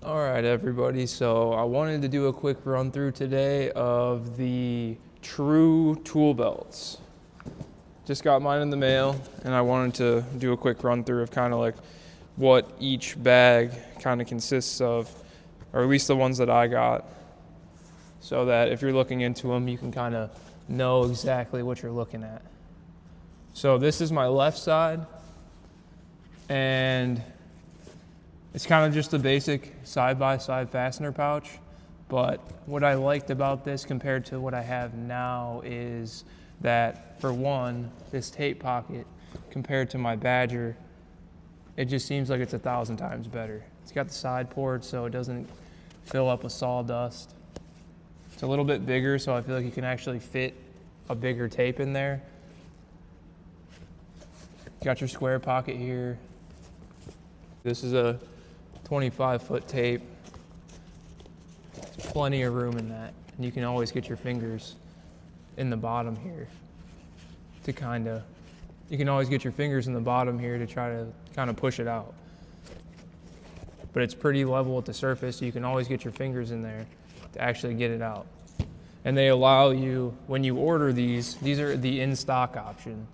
All right, everybody. So I wanted to do a quick run through today of the Tru Toolbelts. Just got mine in the mail, and I wanted to do a quick run through of kind of like what each bag kind of consists of, or at least the ones that I got, so that if you're looking into them, you can kind of know exactly what you're looking at. So this is my left side, and it's kind of just a basic side-by-side fastener pouch, but what I liked about this compared to what I have now is that, for one, this tape pocket compared to my Badger, it just seems like it's 1,000 times better. It's got the side port so it doesn't fill up with sawdust. It's a little bit bigger, so I feel like you can actually fit a bigger tape in there. You got your square pocket here. This is a 25-foot tape. There's plenty of room in that. And you can always get your fingers in the bottom here to you can always get your fingers in the bottom here to try to kind of push it out. But it's pretty level with the surface, so you can always get your fingers in there to actually get it out. And they allow you, when you order these are the in-stock option.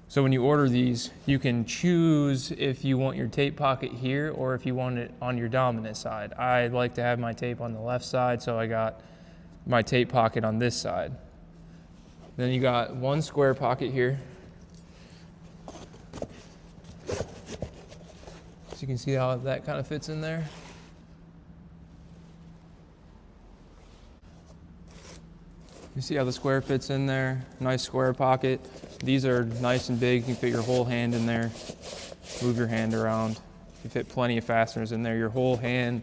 So when you order these, you can choose if you want your tape pocket here or if you want it on your dominant side. I like to have my tape on the left side, so I got my tape pocket on this side. Then you got one square pocket here. So you can see how that kind of fits in there. You see how the square fits in there? Nice square pocket. These are nice and big. You can fit your whole hand in there. Move your hand around. You fit plenty of fasteners in there. Your whole hand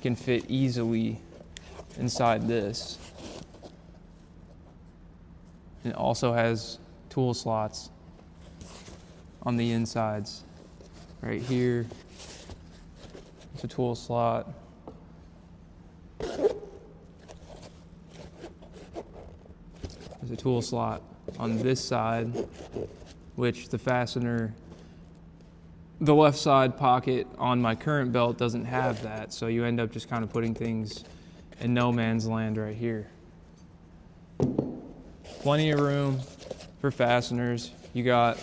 can fit easily inside this. It also has tool slots on the insides. Right here, it's a tool slot. There's a tool slot on this side, which the left side pocket on my current belt doesn't have that, so you end up just kind of putting things in no man's land right here. Plenty of room for fasteners. You got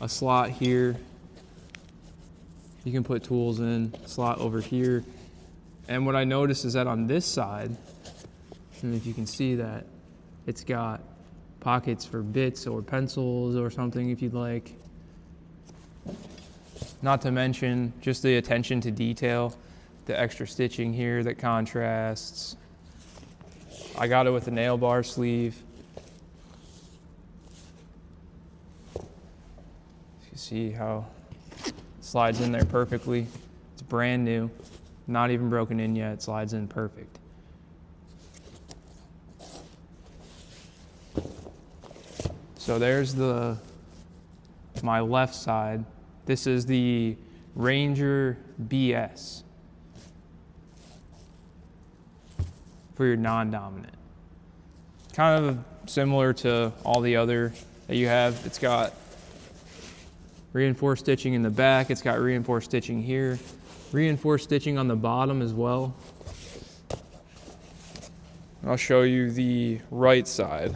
a slot here. You can put tools in, slot over here. And what I noticed is that on this side, and if you can see that, it's got pockets for bits or pencils or something if you'd like. Not to mention just the attention to detail, the extra stitching here that contrasts. I got it with a nail bar sleeve. You see how it slides in there perfectly. It's brand new, not even broken in yet. It slides in perfect. So there's my left side. This is the Ranger BS for your non-dominant. Kind of similar to all the other that you have. It's got reinforced stitching in the back. It's got reinforced stitching here. Reinforced stitching on the bottom as well. I'll show you the right side.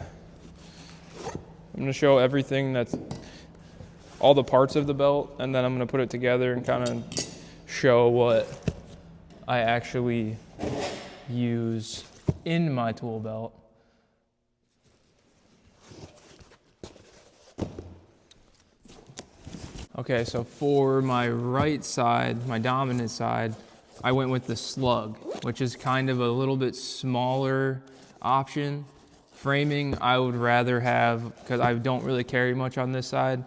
I'm going to show everything that's all the parts of the belt, and then I'm going to put it together and kind of show what I actually use in my tool belt. Okay, so for my right side, my dominant side, I went with the slug, which is kind of a little bit smaller option. Framing, I would rather have, because I don't really carry much on this side,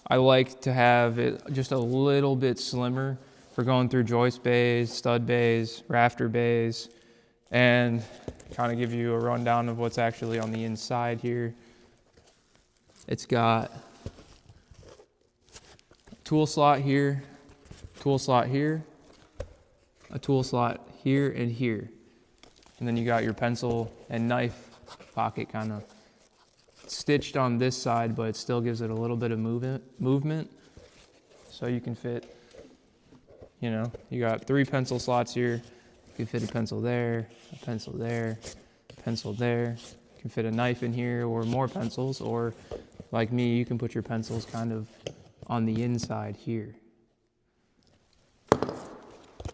I like to have it just a little bit slimmer for going through joist bays, stud bays, rafter bays, and kind of give you a rundown of what's actually on the inside here. It's got a tool slot here, tool slot here, a tool slot here and here. And then you got your pencil and knife pocket kind of stitched on this side, but it still gives it a little bit of movement. So you can fit You know, you got 3 pencil slots here. You can fit a pencil there, a pencil there, a pencil there. You can fit a knife in here or more pencils, or like me, you can put your pencils kind of on the inside here.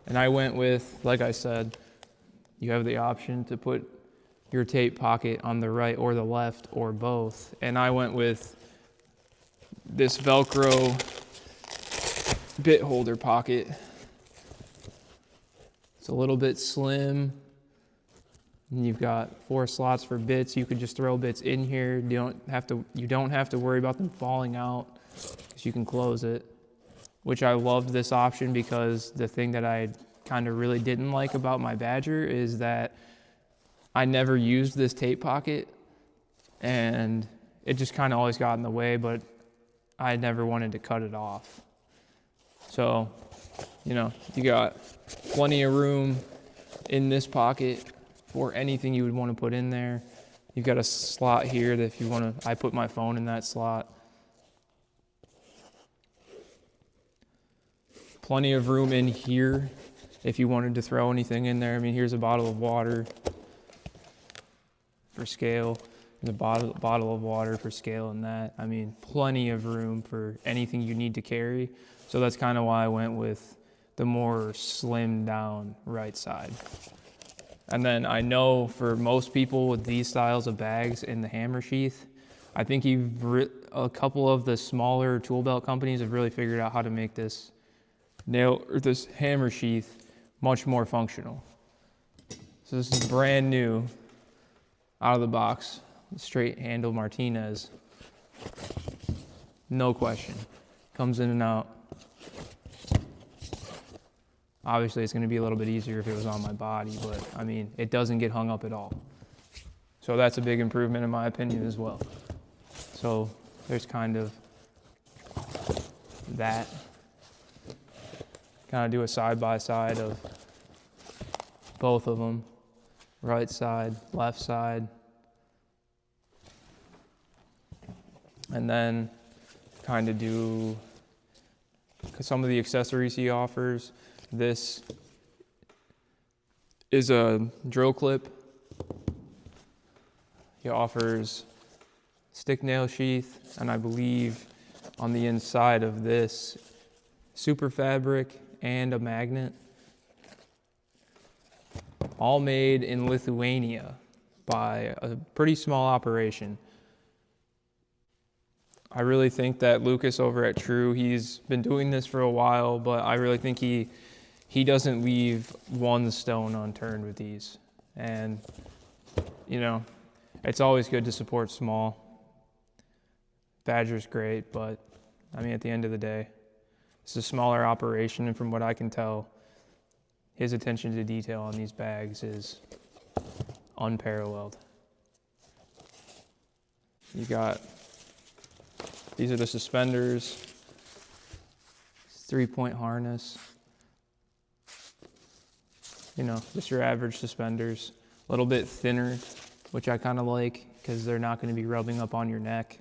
And I went with, like I said, you have the option to put your tape pocket on the right or the left or both. And I went with this Velcro bit holder pocket. It's a little bit slim. And you've got 4 slots for bits. You could just throw bits in here. You don't have to worry about them falling out because you can close it. Which I loved this option, because the thing that I kind of really didn't like about my Badger is that I never used this tape pocket, and it just kind of always got in the way, but I never wanted to cut it off. So, you know, you got plenty of room in this pocket for anything you would want to put in there. You've got a slot here that if you want to, I put my phone in that slot. Plenty of room in here if you wanted to throw anything in there. I mean, here's a bottle of water for scale, and a bottle of water for scale and that. I mean, plenty of room for anything you need to carry. So that's kind of why I went with the more slimmed down right side. And then I know for most people with these styles of bags in the hammer sheath, I think a couple of the smaller tool belt companies have really figured out how to make this this hammer sheath much more functional. So this is brand new, out of the box, straight handle Martinez. No question. Comes in and out. Obviously it's going to be a little bit easier if it was on my body, but I mean, it doesn't get hung up at all. So that's a big improvement in my opinion as well. So there's kind of that. Kind of do a side by side of both of them. Right side, left side. And then kind of do some of the accessories he offers. This is a drill clip. He offers stick nail sheath, and I believe on the inside of this, super fabric and a magnet. All made in Lithuania by a pretty small operation. I really think that Lucas over at Tru, he's been doing this for a while, but I really think he doesn't leave one stone unturned with these. And, you know, it's always good to support small. Badger's great, but I mean, at the end of the day, it's a smaller operation, and from what I can tell, his attention to detail on these bags is unparalleled. You got, these are the suspenders, 3-point harness. You know, just your average suspenders. A little bit thinner, which I kind of like, because they're not going to be rubbing up on your neck.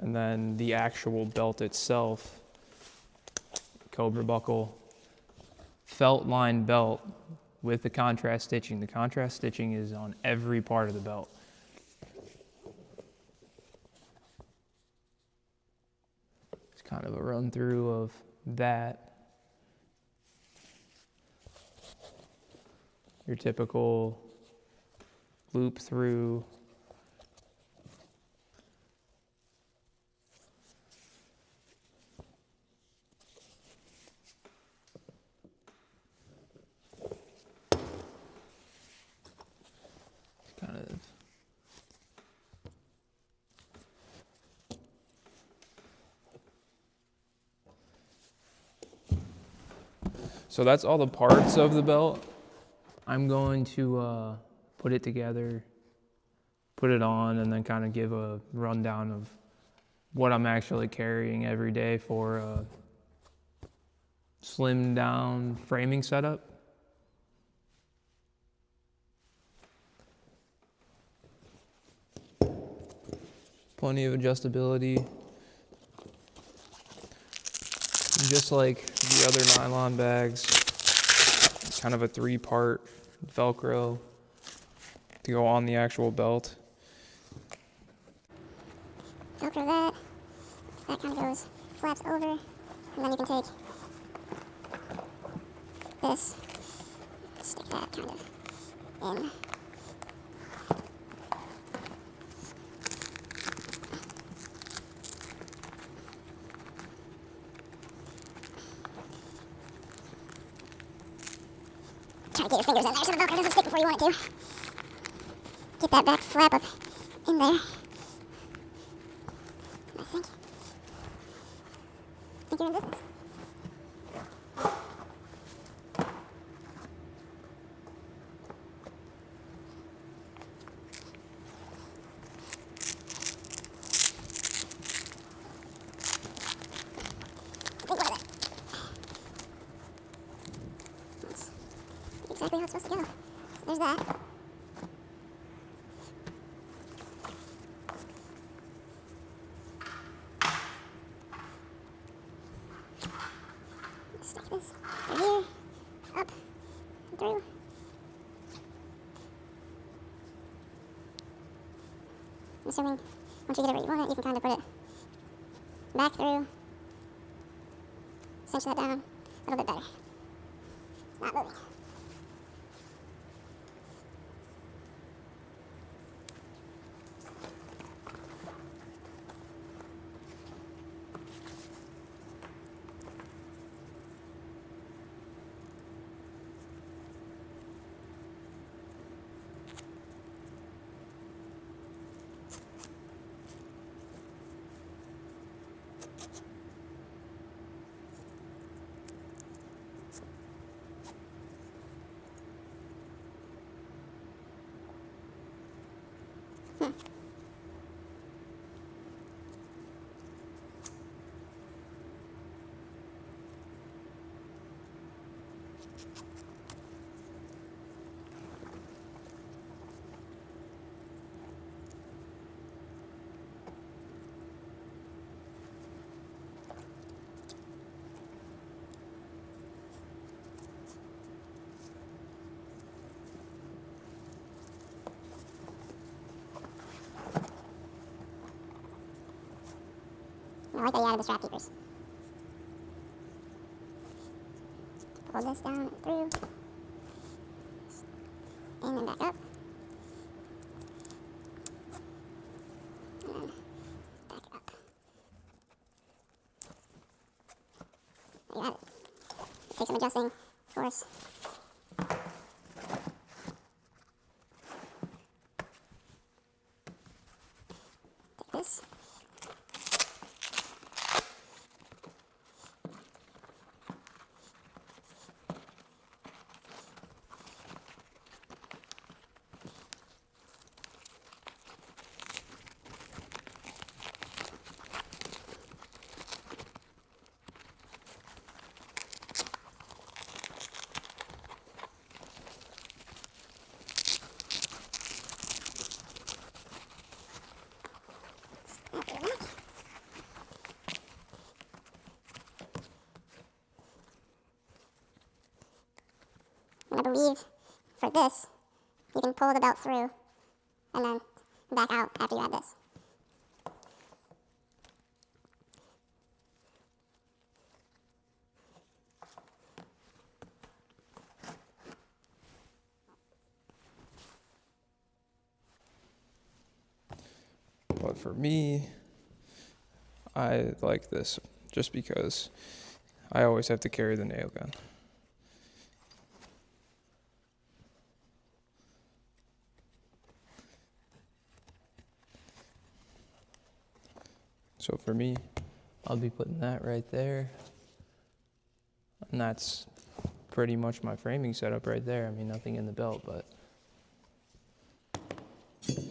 And then the actual belt itself, Cobra buckle, felt line belt with the contrast stitching. The contrast stitching is on every part of the belt. It's kind of a run through of that. Your typical loop through. So that's all the parts of the belt. I'm going to put it together, put it on, and then kind of give a rundown of what I'm actually carrying every day for a slimmed down framing setup. Plenty of adjustability. Just like the other nylon bags, kind of a 3-part Velcro to go on the actual belt. Velcro that. That kind of goes, flaps over, and then you can take this, stick that kind of in. Try to get your fingers in there so the Velcro doesn't stick before you want it to. Get that back flap up in there. I think you're in distance. Exactly how it's supposed to go. So there's that. Stick this right here, up, and through. I'm assuming once you get it where you want it, you can kind of put it back through, cinch that down a little bit better. It's not moving. I like that you added the strap keepers. Pull this down through, and then back up, and then back up. There you have it. Take some adjusting, of course. Take this. And I believe for this, you can pull the belt through and then back out after you add this. But for me, I like this just because I always have to carry the nail gun. So for me, I'll be putting that right there. And that's pretty much my framing setup right there. I mean, nothing in the belt, but the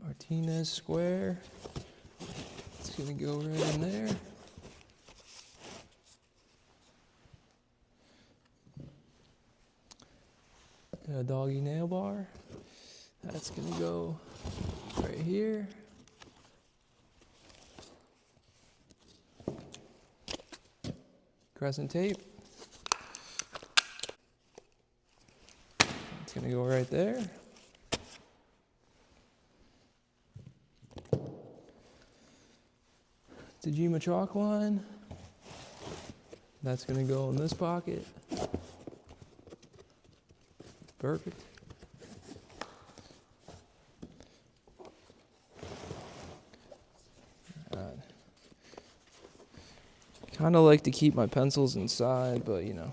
Martinez square, it's gonna go right in there. A doggy nail bar, that's gonna go right here. here. Crescent tape. It's gonna go right there. Tajima chalk line. That's gonna go in this pocket. Perfect. Kind of like to keep my pencils inside, but you know.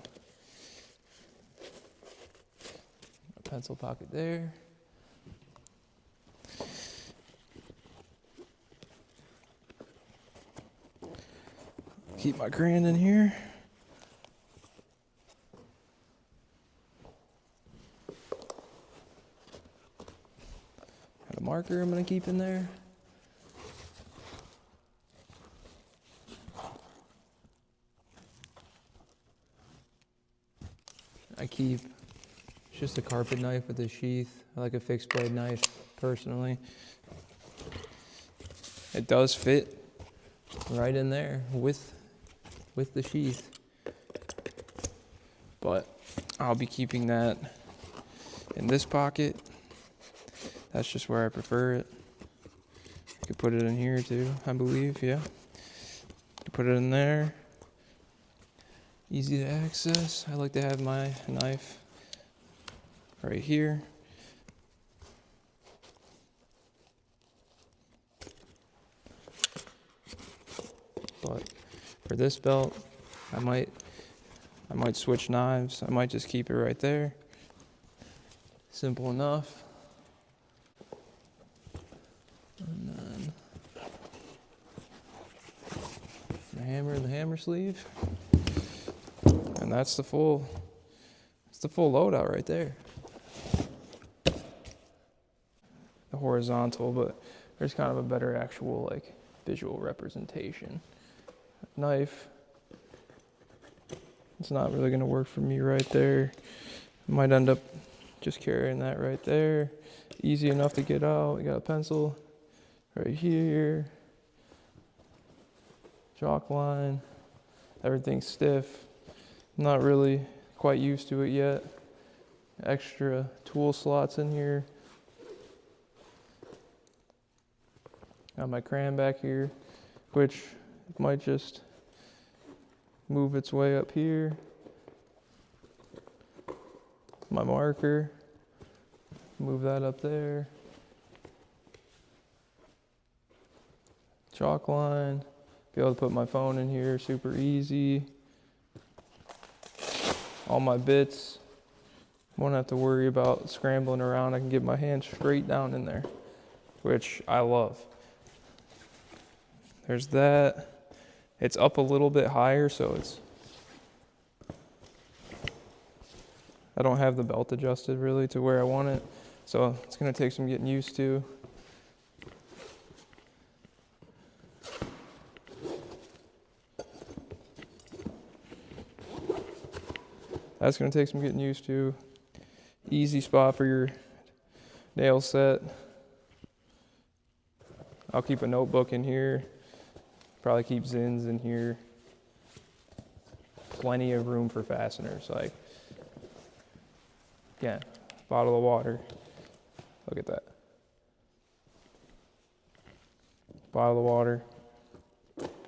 A pencil pocket there. Keep my crayon in here. Got a marker I'm gonna keep in there. I keep just a carpet knife with a sheath. I like a fixed blade knife personally. It does fit right in there with the sheath. But I'll be keeping that in this pocket. That's just where I prefer it. I could put it in here too, I believe, yeah. Put it in there. Easy to access. I like to have my knife right here. But for this belt, I might switch knives. I might just keep it right there. Simple enough. And then the hammer sleeve. And that's the full loadout right there. The horizontal, but there's kind of a better actual like visual representation. Knife. It's not really gonna work for me right there. I might end up just carrying that right there. Easy enough to get out. You got a pencil right here. Chalk line. Everything's stiff. Not really quite used to it yet. Extra tool slots in here. Got my crayon back here, which might just move its way up here. My marker, move that up there. Chalk line, be able to put my phone in here, super easy. All my bits, won't have to worry about scrambling around. I can get my hand straight down in there, which I love. There's that. It's up a little bit higher, so I don't have the belt adjusted really to where I want it, so it's gonna take some getting used to. That's gonna take some getting used to. Easy spot for your nail set. I'll keep a notebook in here. Probably keep Zins in here. Plenty of room for fasteners. Like, again, bottle of water. Look at that. Bottle of water.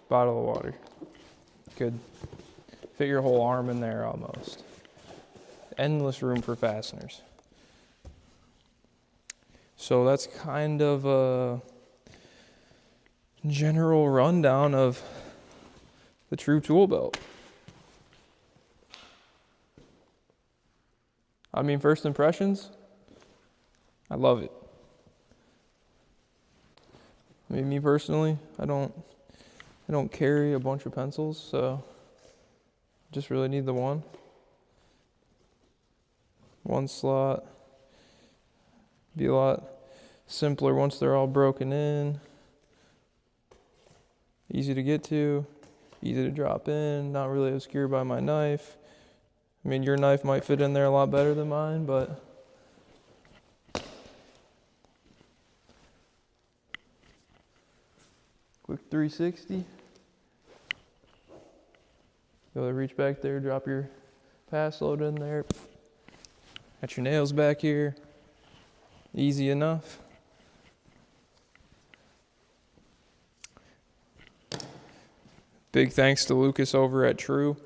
Bottle of water. Could fit your whole arm in there almost. Endless room for fasteners. So that's kind of a general rundown of the Tru Toolbelt. I mean, first impressions, I love it. I mean, me personally, I don't carry a bunch of pencils, so just really need the one. One slot. Be a lot simpler once they're all broken in. Easy to get to, easy to drop in, not really obscured by my knife. I mean, your knife might fit in there a lot better than mine, but Quick 360. Go reach back there, drop your pass load in there. Got your nails back here. Easy enough. Big thanks to Lucas over at Tru.